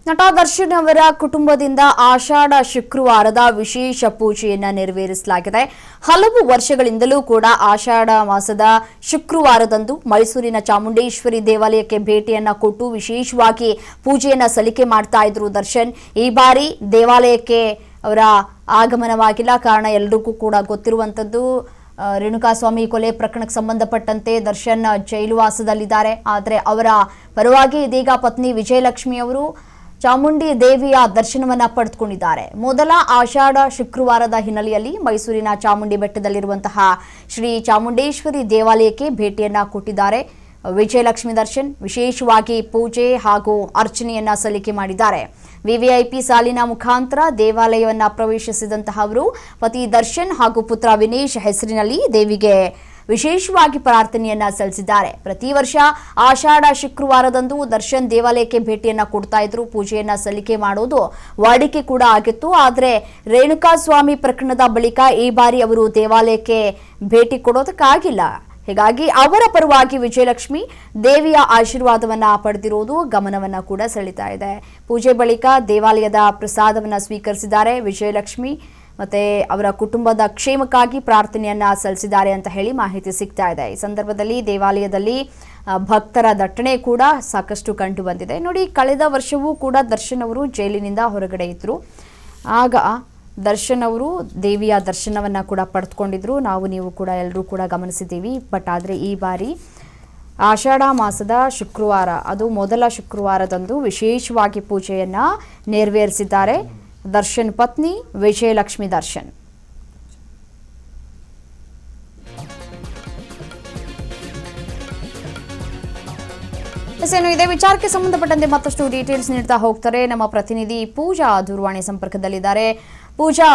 ನಟ ದರ್ಶನ್ ಅವರ ಕುಟುಂಬದಿಂದ ಆಷಾಢ ಶುಕ್ರವಾರದ ವಿಶೇಷ ಪೂಜೆಯನ್ನ ನೆರವೇರಿಸಲಾಗಿದೆ. ಹಲವು ವರ್ಷಗಳಿಂದಲೂ ಕೂಡ ಆಷಾಢ ಮಾಸದ ಶುಕ್ರವಾರದಂದು ಮೈಸೂರಿನ ಚಾಮುಂಡೇಶ್ವರಿ ದೇವಾಲಯಕ್ಕೆ ಭೇಟಿಯನ್ನ ಕೊಟ್ಟು ವಿಶೇಷವಾಗಿ ಪೂಜೆಯನ್ನ ಸಲ್ಲಿಕೆ ಮಾಡ್ತಾ ಇದ್ರು ದರ್ಶನ್. ಈ ಬಾರಿ ದೇವಾಲಯಕ್ಕೆ ಅವರ ಆಗಮನವಾಗಿಲ್ಲ. ಕಾರಣ ಎಲ್ಲರಿಗೂ ಕೂಡ ಗೊತ್ತಿರುವಂತದ್ದು, ರೇಣುಕಾಸ್ವಾಮಿ ಕೊಲೆ ಪ್ರಕರಣಕ್ಕೆ ಸಂಬಂಧಪಟ್ಟಂತೆ ದರ್ಶನ್ ಜೈಲುವಾಸದಲ್ಲಿದ್ದಾರೆ. ಆದರೆ ಅವರ ಪರವಾಗಿ ಇದೀಗ ಪತ್ನಿ ವಿಜಯಲಕ್ಷ್ಮಿ ಅವರು ಚಾಮುಂಡಿ ದೇವಿಯ ದರ್ಶನವನ್ನ ಪಡೆದುಕೊಂಡಿದ್ದಾರೆ. ಮೊದಲ ಆಷಾಢ ಶುಕ್ರವಾರದ ಹಿನ್ನೆಲೆಯಲ್ಲಿ ಮೈಸೂರಿನ ಚಾಮುಂಡಿ ಬೆಟ್ಟದಲ್ಲಿರುವಂತಹ ಶ್ರೀ ಚಾಮುಂಡೇಶ್ವರಿ ದೇವಾಲಯಕ್ಕೆ ಭೇಟಿಯನ್ನ ಕೊಟ್ಟಿದ್ದಾರೆ. ವಿಜಯಲಕ್ಷ್ಮಿ ದರ್ಶನ್ ವಿಶೇಷವಾಗಿ ಪೂಜೆ ಹಾಗೂ ಅರ್ಚನೆಯನ್ನ ಸಲ್ಲಿಕೆ ಮಾಡಿದ್ದಾರೆ. ವಿವಿಐಪಿ ಸಾಲಿನ ಮುಖಾಂತರ ದೇವಾಲಯವನ್ನ ಪ್ರವೇಶಿಸಿದಂತಹ ಅವರು ಪತಿ ದರ್ಶನ್ ಹಾಗೂ ಪುತ್ರ ವಿನೇಶ್ ಹೆಸರಿನಲ್ಲಿ ದೇವಿಗೆ ವಿಶೇಷವಾಗಿ ಪ್ರಾರ್ಥನೆಯನ್ನ ಸಲ್ಲಿಸಿದ್ದಾರೆ. ಪ್ರತಿ ವರ್ಷ ಆಷಾಢ ಶುಕ್ರವಾರದಂದು ದರ್ಶನ್ ದೇವಾಲಯಕ್ಕೆ ಭೇಟಿಯನ್ನ ಕೊಡ್ತಾ ಇದ್ರು. ಪೂಜೆಯನ್ನ ಸಲ್ಲಿಕೆ ಮಾಡೋದು ವಾಡಿಕೆ ಕೂಡ ಆಗಿತ್ತು. ಆದರೆ ರೇಣುಕಾಸ್ವಾಮಿ ಪ್ರಕರಣದ ಬಳಿಕ ಈ ಬಾರಿ ಅವರು ದೇವಾಲಯಕ್ಕೆ ಭೇಟಿ ಕೊಡೋದಕ್ಕಾಗಿಲ್ಲ. ಹೀಗಾಗಿ ಅವರ ಪರವಾಗಿ ವಿಜಯಲಕ್ಷ್ಮಿ ದೇವಿಯ ಆಶೀರ್ವಾದವನ್ನ ಪಡೆದಿರುವುದು ಗಮನವನ್ನ ಕೂಡ ಸೆಳೀತಾ ಇದೆ. ಪೂಜೆ ಬಳಿಕ ದೇವಾಲಯದ ಪ್ರಸಾದವನ್ನ ಸ್ವೀಕರಿಸಿದ್ದಾರೆ ವಿಜಯಲಕ್ಷ್ಮಿ. ಮತ್ತೆ ಅವರ ಕುಟುಂಬದ ಕ್ಷೇಮಕ್ಕಾಗಿ ಪ್ರಾರ್ಥನೆಯನ್ನ ಸಲ್ಲಿಸಿದ್ದಾರೆ ಅಂತ ಹೇಳಿ ಮಾಹಿತಿ ಸಿಗ್ತಾ ಇದೆ. ಈ ಸಂದರ್ಭದಲ್ಲಿ ದೇವಾಲಯದಲ್ಲಿ ಭಕ್ತರ ದಟ್ಟಣೆ ಕೂಡ ಸಾಕಷ್ಟು ಕಂಡು ಬಂದಿದೆ. ನೋಡಿ, ಕಳೆದ ವರ್ಷವೂ ಕೂಡ ದರ್ಶನ್ ಅವರು ಜೈಲಿನಿಂದ ಹೊರಗಡೆ ಇದ್ರು. ಆಗ ದರ್ಶನ್ ಅವರು ದೇವಿಯ ದರ್ಶನವನ್ನ ಕೂಡ ಪಡೆದುಕೊಂಡಿದ್ರು. ನೀವು ಕೂಡ ಎಲ್ಲರೂ ಕೂಡ ಗಮನಿಸಿದ್ದೀವಿ. ಬಟ್ ಆದರೆ ಈ ಬಾರಿ ಆಷಾಢ ಮಾಸದ ಶುಕ್ರವಾರ, ಅದು ಮೊದಲ ಶುಕ್ರವಾರದಂದು ವಿಶೇಷವಾಗಿ ಪೂಜೆಯನ್ನ ನೆರವೇರಿಸಿದ್ದಾರೆ ದರ್ಶನ್ ಪತ್ನಿ ವಿಜಯಲಕ್ಷ್ಮಿ ದರ್ಶನ್. ಇದೇ ವಿಚಾರಕ್ಕೆ ಸಂಬಂಧಪಟ್ಟಂತೆ ಮತ್ತಷ್ಟು ಡೀಟೇಲ್ಸ್ ನೀಡ್ತಾ ಹೋಗ್ತಾರೆ ನಮ್ಮ ಪ್ರತಿನಿಧಿ ಪೂಜಾ ದೂರವಾಣಿ ಸಂಪರ್ಕದಲ್ಲಿದ್ದಾರೆ. ಪೂಜಾ,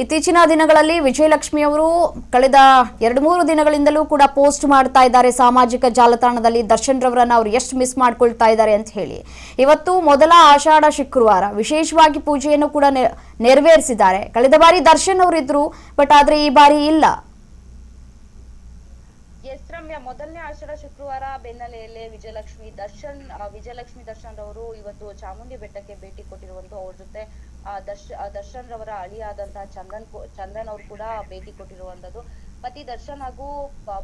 ಇತ್ತೀಚಿನ ದಿನಗಳಲ್ಲಿ ವಿಜಯಲಕ್ಷ್ಮಿ ಅವರು ಕಳೆದ 2-3 ದಿನಗಳಿಂದಲೂ ಕೂಡ ಪೋಸ್ಟ್ ಮಾಡ್ತಾ ಇದ್ದಾರೆ ಸಾಮಾಜಿಕ ಜಾಲತಾಣದಲ್ಲಿ ದರ್ಶನ್ ರವರನ್ನ ಅವರು ಎಷ್ಟು ಮಿಸ್ ಮಾಡ್ಕೊಳ್ತಾ ಇದ್ದಾರೆ ಅಂತ ಹೇಳಿ. ಇವತ್ತು ಮೊದಲ ಆಷಾಢ ಶುಕ್ರವಾರ ವಿಶೇಷವಾಗಿ ಪೂಜೆಯನ್ನು ಕೂಡ ನೆರವೇರಿಸಿದ್ದಾರೆ. ಕಳೆದ ಬಾರಿ ದರ್ಶನ್ ಅವರು ಇದ್ರು, ಬಟ್ ಆದ್ರೆ ಈ ಬಾರಿ ಇಲ್ಲ. ಎಸ್ ರಮ್ಯಾ, ಮೊದಲನೇ ಆಷಾಢ ಶುಕ್ರವಾರ ಬೆನ್ನಲೆಯಲ್ಲೇ ವಿಜಯಲಕ್ಷ್ಮಿ ದರ್ಶನ್ ರವರು ಇವತ್ತು ಚಾಮುಂಡಿ ಬೆಟ್ಟಕ್ಕೆ ಭೇಟಿ ಕೊಟ್ಟಿರುವಂತ ಅವ್ರ ಜೊತೆ ದರ್ಶನ್ ರವರ ಅಳಿಯಾದಂತಹ ಚಂದನ್ ಅವರು ಕೂಡ ಭೇಟಿ ಕೊಟ್ಟಿರುವಂತದ್ದು. ಪತಿ ದರ್ಶನ್ ಹಾಗೂ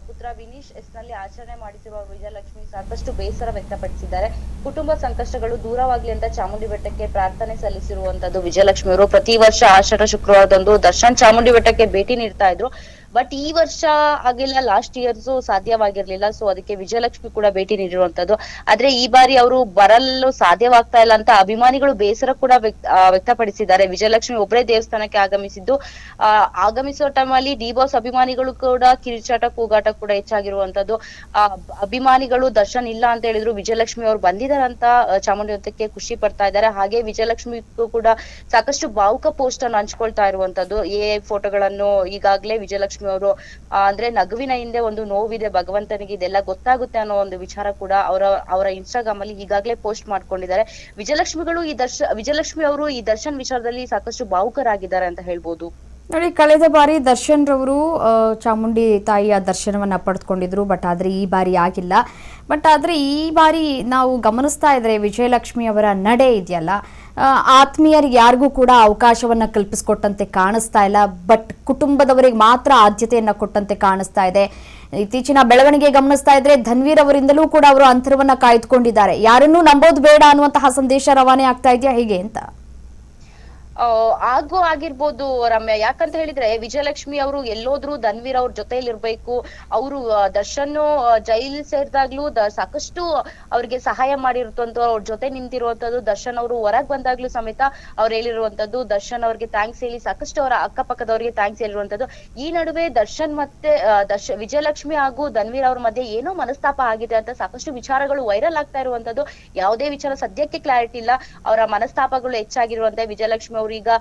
ಪುತ್ರ ವಿನೀಶ್ ಹೆಸರಿನಲ್ಲಿ ಆಚರಣೆ ಮಾಡಿಸಿರುವ ವಿಜಯಲಕ್ಷ್ಮಿ ಸಾಕಷ್ಟು ಬೇಸರ ವ್ಯಕ್ತಪಡಿಸಿದ್ದಾರೆ. ಕುಟುಂಬ ಸಂಕಷ್ಟಗಳು ದೂರವಾಗ್ಲಿ ಅಂತ ಚಾಮುಂಡಿ ಬೆಟ್ಟಕ್ಕೆ ಪ್ರಾರ್ಥನೆ ಸಲ್ಲಿಸಿರುವಂತದ್ದು ವಿಜಯಲಕ್ಷ್ಮಿ ಅವರು. ಪ್ರತಿ ವರ್ಷ ಆಷಾಢ ಶುಕ್ರವಾರದಂದು ದರ್ಶನ್ ಚಾಮುಂಡಿ ಬೆಟ್ಟಕ್ಕೆ ಭೇಟಿ ನೀಡ್ತಾ ಇದ್ರು. ಬಟ್ ಈ ವರ್ಷ ಆಗಿಲ್ಲ, ಲಾಸ್ಟ್ ಇಯರ್ಸ್ ಸಾಧ್ಯವಾಗಿರ್ಲಿಲ್ಲ. ಸೊ ಅದಕ್ಕೆ ವಿಜಯಲಕ್ಷ್ಮಿ ಕೂಡ ಭೇಟಿ ನೀಡಿರುವಂತದ್ದು. ಆದ್ರೆ ಈ ಬಾರಿ ಅವರು ಬರಲು ಸಾಧ್ಯವಾಗ್ತಾ ಇಲ್ಲ ಅಂತ ಅಭಿಮಾನಿಗಳು ಬೇಸರ ಕೂಡ ವ್ಯಕ್ತಪಡಿಸಿದ್ದಾರೆ. ವಿಜಯಲಕ್ಷ್ಮಿ ಒಬ್ಬರೇ ದೇವಸ್ಥಾನಕ್ಕೆ ಆಗಮಿಸುವ ಟೈಮಲ್ಲಿ ಡಿ ಬಾಸ್ ಅಭಿಮಾನಿಗಳು ಕೂಡ ಕಿರುಚಾಟ ಕೂಗಾಟ ಕೂಡ ಹೆಚ್ಚಾಗಿರುವಂತದ್ದು. ಅಭಿಮಾನಿಗಳು ದರ್ಶನ್ ಇಲ್ಲ ಅಂತ ಹೇಳಿದ್ರು, ವಿಜಯಲಕ್ಷ್ಮಿ ಅವರು ಬಂದಿದಾರಂತ ಚಾಮುಂಡಿ ಬೆಟ್ಟಕ್ಕೆ ಖುಷಿ ಪಡ್ತಾ ಇದ್ದಾರೆ. ಹಾಗೆ ವಿಜಯಲಕ್ಷ್ಮಿ ಕೂಡ ಸಾಕಷ್ಟು ಭಾವುಕ ಪೋಸ್ಟ್ ಅನ್ನು ಹಂಚ್ಕೊಳ್ತಾ ಇರುವಂತದ್ದು. ಫೋಟೋಗಳನ್ನು ಈಗಾಗಲೇ ವಿಜಯಲಕ್ಷ್ಮಿ ಅವರು ಅಂದ್ರೆ ನಗುವಿನ ಹಿಂದೆ ಒಂದು ನೋವಿದೆ, ಭಗವಂತನಿಗೆ ಇದೆಲ್ಲ ಗೊತ್ತಾಗುತ್ತೆ ಅನ್ನೋ ಒಂದು ವಿಚಾರ ಕೂಡ ಅವರ ಇನ್ಸ್ಟಾಗ್ರಾಮ್ ಅಲ್ಲಿ ಈಗಾಗಲೇ ಪೋಸ್ಟ್ ಮಾಡ್ಕೊಂಡಿದ್ದಾರೆ. ವಿಜಯಲಕ್ಷ್ಮಿ ಅವರು ಈ ದರ್ಶನ್ ವಿಚಾರದಲ್ಲಿ ಸಾಕಷ್ಟು ಭಾವುಕರಾಗಿದ್ದಾರೆ ಅಂತ ಹೇಳ್ಬೋದು. ನೋಡಿ, ಕಳೆದ ಬಾರಿ ದರ್ಶನ್ ರವರು ಚಾಮುಂಡಿ ತಾಯಿಯ ದರ್ಶನವನ್ನ ಪಡೆದುಕೊಂಡಿದ್ರು, ಬಟ್ ಆದ್ರೆ ಈ ಬಾರಿ ಆಗಿಲ್ಲ. ಬಟ್ ಆದ್ರೆ ಈ ಬಾರಿ ನಾವು ಗಮನಿಸ್ತಾ ಇದ್ರೆ ವಿಜಯಲಕ್ಷ್ಮಿ ಅವರ ನಡೆ ಇದೆಯಲ್ಲ, ಆತ್ಮೀಯರಿಗೆ ಯಾರಿಗೂ ಕೂಡ ಅವಕಾಶವನ್ನ ಕಲ್ಪಿಸಿಕೊಟ್ಟಂತೆ ಕಾಣಿಸ್ತಾ ಇಲ್ಲ. ಬಟ್ ಕುಟುಂಬದವರಿಗೆ ಮಾತ್ರ ಆದ್ಯತೆಯನ್ನ ಕೊಟ್ಟಂತೆ ಕಾಣಿಸ್ತಾ ಇದೆ. ಇತ್ತೀಚಿನ ಬೆಳವಣಿಗೆ ಗಮನಿಸ್ತಾ ಇದ್ರೆ ಧನ್ವೀರ್ ಅವರಿಂದಲೂ ಕೂಡ ಅವರು ಅಂತರವನ್ನ ಕಾಯ್ದುಕೊಂಡಿದ್ದಾರೆ. ಯಾರನ್ನೂ ನಂಬೋದು ಬೇಡ ಅನ್ನುವಂತಹ ಸಂದೇಶ ರವಾನೆ ಆಗ್ತಾ ಇದೆಯಾ ಹೇಗೆ ಅಂತ? ಆಗಿರ್ಬೋದು ರಮ್ಯಾ. ಯಾಕಂತ ಹೇಳಿದ್ರೆ ವಿಜಯಲಕ್ಷ್ಮಿ ಅವರು ಎಲ್ಲೋದ್ರು ಧನ್ವೀರ್ ಅವ್ರ ಜೊತೆಲಿ ಇರ್ಬೇಕು. ಅವರು ದರ್ಶನ್ ಜೈಲ್ ಸೇರಿದಾಗ್ಲೂ ಸಾಕಷ್ಟು ಅವ್ರಿಗೆ ಸಹಾಯ ಮಾಡಿರುವಂತದ್ದು, ಅವ್ರ ಜೊತೆ ನಿಂತಿರುವಂತದ್ದು. ದರ್ಶನ್ ಅವರು ಹೊರಗ್ ಬಂದಾಗ್ಲೂ ಸಮೇತ ಅವ್ರು ಹೇಳಿರುವಂತದ್ದು, ದರ್ಶನ್ ಅವ್ರಿಗೆ ಥ್ಯಾಂಕ್ಸ್ ಹೇಳಿ ಸಾಕಷ್ಟು ಅವರ ಅಕ್ಕಪಕ್ಕದವ್ರಿಗೆ ಥ್ಯಾಂಕ್ಸ್ ಹೇಳಿರುವಂತದ್ದು. ಈ ನಡುವೆ ದರ್ಶನ್ ಮತ್ತೆ ವಿಜಯಲಕ್ಷ್ಮಿ ಹಾಗೂ ಧನ್ವೀರ್ ಅವ್ರ ಮಧ್ಯೆ ಏನೋ ಮನಸ್ತಾಪ ಆಗಿದೆ ಅಂತ ಸಾಕಷ್ಟು ವಿಚಾರಗಳು ವೈರಲ್ ಆಗ್ತಾ ಇರುವಂತದ್ದು. ಯಾವುದೇ ವಿಚಾರ ಸದ್ಯಕ್ಕೆ ಕ್ಲಾರಿಟಿ ಇಲ್ಲ. ಅವರ ಮನಸ್ತಾಪಗಳು ಹೆಚ್ಚಾಗಿರುವಂತೆ ವಿಜಯಲಕ್ಷ್ಮಿ ಈಗ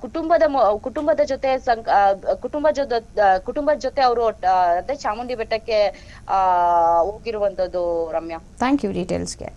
ಕುಟುಂಬದ ಜೊತೆ ಅವರು ಚಾಮುಂಡಿ ಬೆಟ್ಟಕ್ಕೆ ಹೋಗಿರುವಂತದ್ದು. Ramya, thank you ಡೀಟೇಲ್ಸ್ಗೆ.